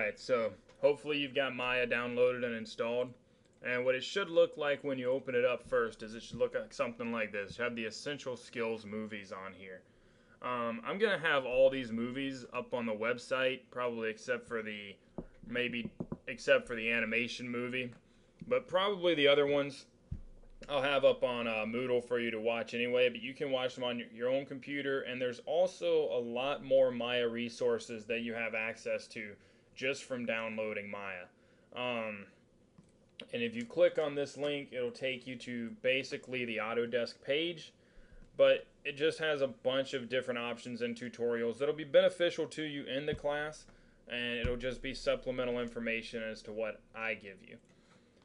Alright, so hopefully you've got Maya downloaded and installed. And what it should look like when you open it up first is it should look like something like this. You have the Essential Skills movies on here. I'm going to have all these movies up on the website, probably except for the animation movie. But probably the other ones I'll have up on Moodle for you to watch anyway, but you can watch them on your own computer, and there's also a lot more Maya resources that you have access to just from downloading Maya. And if you click on this link, it'll take you to basically the Autodesk page, but it just has a bunch of different options and tutorials that'll be beneficial to you in the class, and it'll just be supplemental information as to what I give you.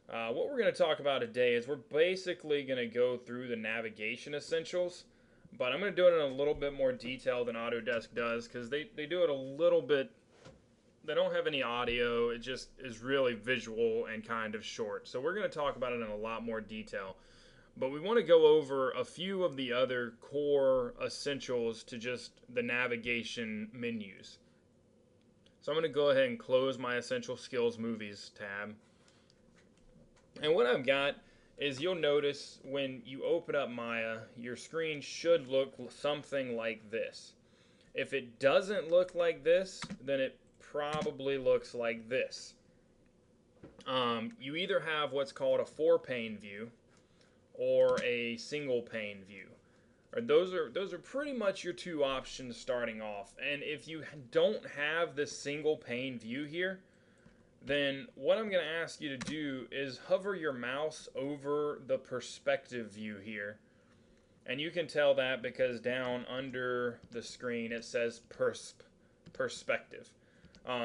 What we're going to talk about today is we're basically going to go through the navigation essentials, but I'm going to do it in a little bit more detail than Autodesk does because they do it a little bit. They don't have any audio. It just is really visual and kind of short. So we're going to talk about it in a lot more detail. But we want to go over a few of the other core essentials to just the navigation menus. So I'm going to go ahead and close my Essential Skills Movies tab. And what I've got is you'll notice when you open up Maya, your screen should look something like this. If it doesn't look like this, then it probably looks like this. You either have what's called a 4-pane view or a single pane view. Or those are pretty much your two options starting off. And if you don't have this single pane view here, then what I'm going to ask you to do is hover your mouse over the perspective view here. And you can tell that because down under the screen it says perspective.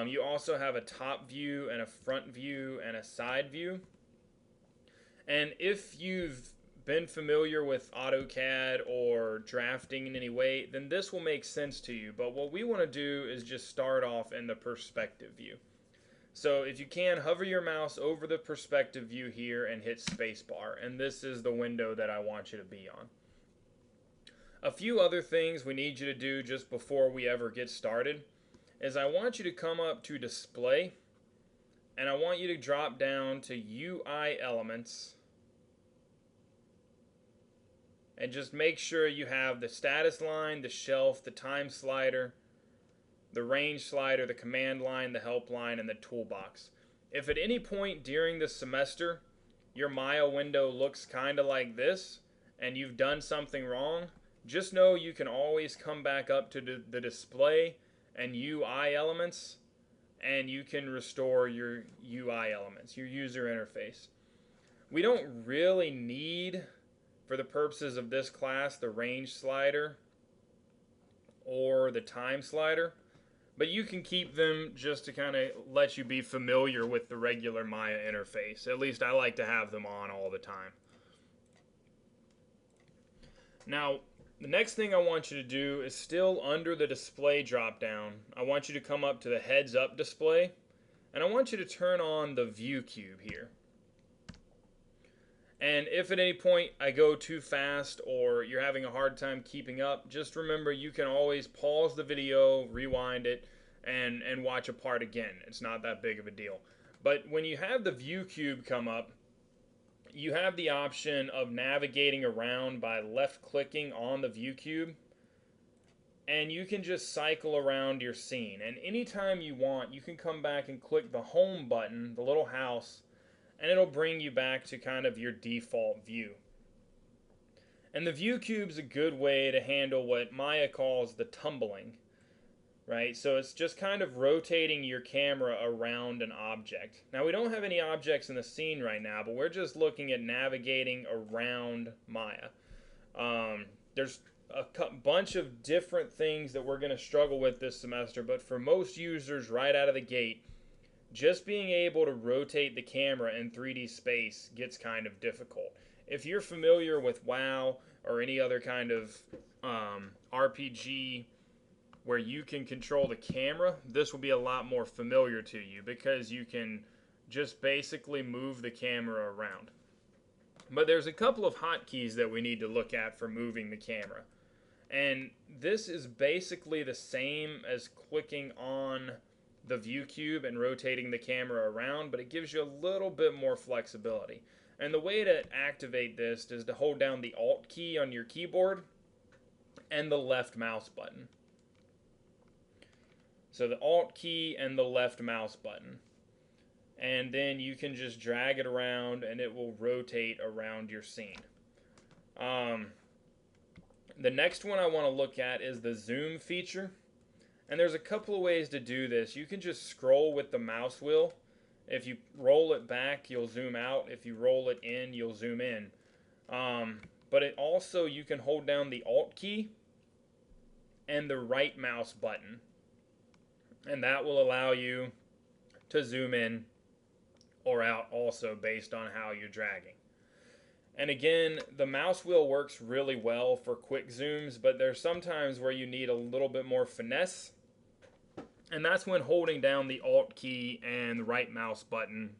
You also have a top view and a front view and a side view. And if you've been familiar with AutoCAD or drafting in any way, then this will make sense to you. But what we want to do is just start off in the perspective view. So if you can, hover your mouse over the perspective view here and hit spacebar, and this is the window that I want you to be on. A few other things we need you to do just before we ever get started is I want you to come up to Display, and I want you to drop down to UI Elements, and just make sure you have the status line, the shelf, the time slider, the range slider, the command line, the help line, and the toolbox. If at any point during the semester your Maya window looks kind of like this and you've done something wrong, just know you can always come back up to the display and UI elements, and you can restore your UI elements, your user interface. We don't really need, for the purposes of this class, the range slider or the time slider. But you can keep them just to kind of let you be familiar with the regular Maya interface. At least I like to have them on all the time. Now, the next thing I want you to do is still under the display drop down. I want you to come up to the heads up display, and I want you to turn on the view cube here. And if at any point I go too fast or you're having a hard time keeping up, just remember you can always pause the video, rewind it, and watch a part again. It's not that big of a deal. But when you have the view cube come up, you have the option of navigating around by left clicking on the view cube, and you can just cycle around your scene. And anytime you want, you can come back and click the home button, the little house, and it'll bring you back to kind of your default view. And the view cube's a good way to handle what Maya calls the tumbling, right? So it's just kind of rotating your camera around an object. Now we don't have any objects in the scene right now, but we're just looking at navigating around Maya. There's a bunch of different things that we're going to struggle with this semester, but for most users right out of the gate, just being able to rotate the camera in 3D space gets kind of difficult. If you're familiar with WoW or any other kind of RPG where you can control the camera, this will be a lot more familiar to you because you can just basically move the camera around. But there's a couple of hotkeys that we need to look at for moving the camera. And this is basically the same as clicking on the view cube and rotating the camera around, but it gives you a little bit more flexibility. And the way to activate this is to hold down the Alt key on your keyboard and the left mouse button. So the Alt key and the left mouse button. And then you can just drag it around and it will rotate around your scene. The next one I want to look at is the zoom feature. And there's a couple of ways to do this. You can just scroll with the mouse wheel. If you roll it back, you'll zoom out. If you roll it in, you'll zoom in. But it also, you can hold down the Alt key and the right mouse button. And that will allow you to zoom in or out also based on how you're dragging. And again, the mouse wheel works really well for quick zooms, but there's sometimes where you need a little bit more finesse. And that's when holding down the Alt key and the right mouse button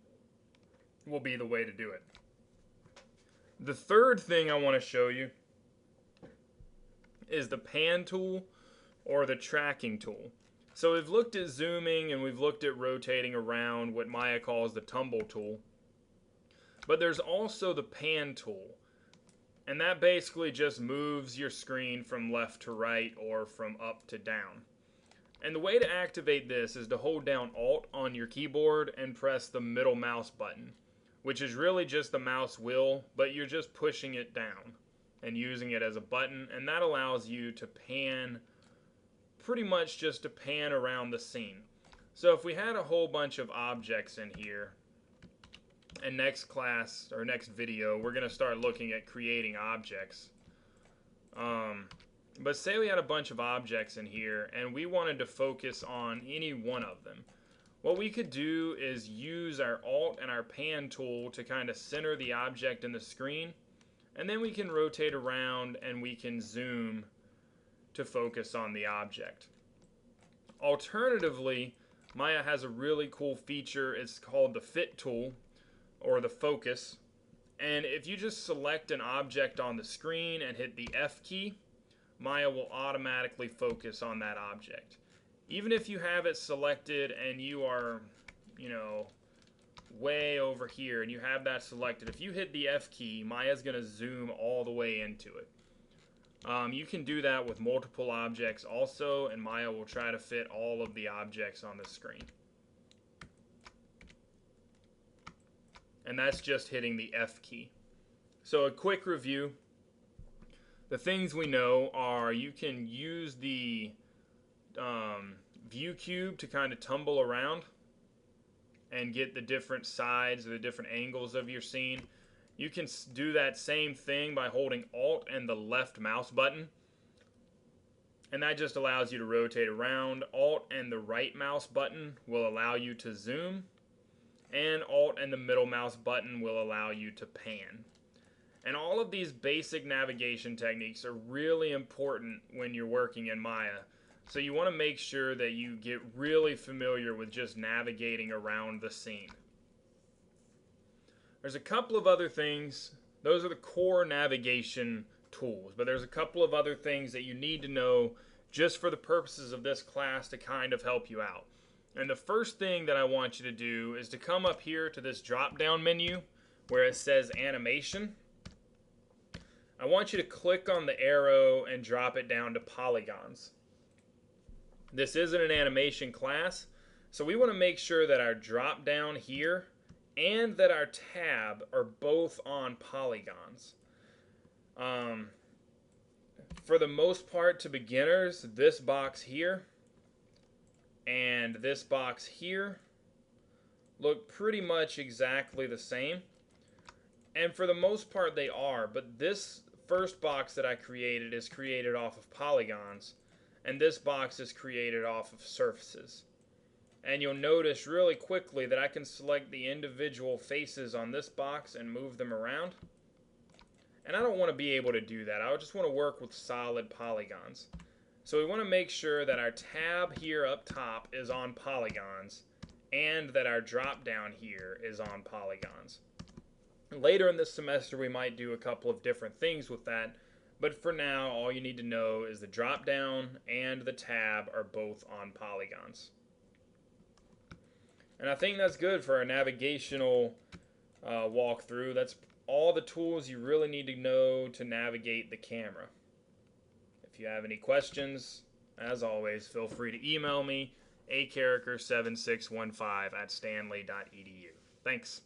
will be the way to do it. The third thing I want to show you is the pan tool or the tracking tool. So we've looked at zooming and we've looked at rotating around, what Maya calls the tumble tool. But there's also the pan tool. And that basically just moves your screen from left to right or from up to down. And the way to activate this is to hold down Alt on your keyboard and press the middle mouse button, which is really just the mouse wheel, but you're just pushing it down and using it as a button, and that allows you to pan, pretty much just to pan around the scene. So if we had a whole bunch of objects in here, and next class or next video we're going to start looking at creating objects. But say we had a bunch of objects in here and we wanted to focus on any one of them. What we could do is use our Alt and our pan tool to kind of center the object in the screen, and then we can rotate around and we can zoom to focus on the object. Alternatively, Maya has a really cool feature. It's called the fit tool or the focus, and if you just select an object on the screen and hit the F key, Maya will automatically focus on that object. Even if you have it selected and you are, way over here and you have that selected, if you hit the F key, Maya's going to zoom all the way into it. You can do that with multiple objects also, and Maya will try to fit all of the objects on the screen. And that's just hitting the F key. So a quick review. The things we know are you can use the view cube to kind of tumble around and get the different sides or the different angles of your scene. You can do that same thing by holding Alt and the left mouse button. And that just allows you to rotate around. Alt and the right mouse button will allow you to zoom. And Alt and the middle mouse button will allow you to pan. And all of these basic navigation techniques are really important when you're working in Maya. So you want to make sure that you get really familiar with just navigating around the scene. There's a couple of other things. Those are the core navigation tools. But there's a couple of other things that you need to know just for the purposes of this class to kind of help you out. And the first thing that I want you to do is to come up here to this drop-down menu where it says Animation. I want you to click on the arrow and drop it down to Polygons. This isn't an animation class, so we want to make sure that our drop-down here and that our tab are both on polygons. For the most part, to beginners, this box here and this box here look pretty much exactly the same. And for the most part they are, but this first box that I created is created off of polygons, and this box is created off of surfaces. And you'll notice really quickly that I can select the individual faces on this box and move them around. And I don't want to be able to do that. I just want to work with solid polygons. So we want to make sure that our tab here up top is on polygons and that our drop down here is on polygons. Later in this semester we might do a couple of different things with that, but for now all you need to know is the drop down and the tab are both on polygons. And I think that's good for a navigational walkthrough. That's all the tools you really need to know to navigate the camera. If you have any questions, as always, feel free to email me, acharacter7615 at stanley.edu. Thanks.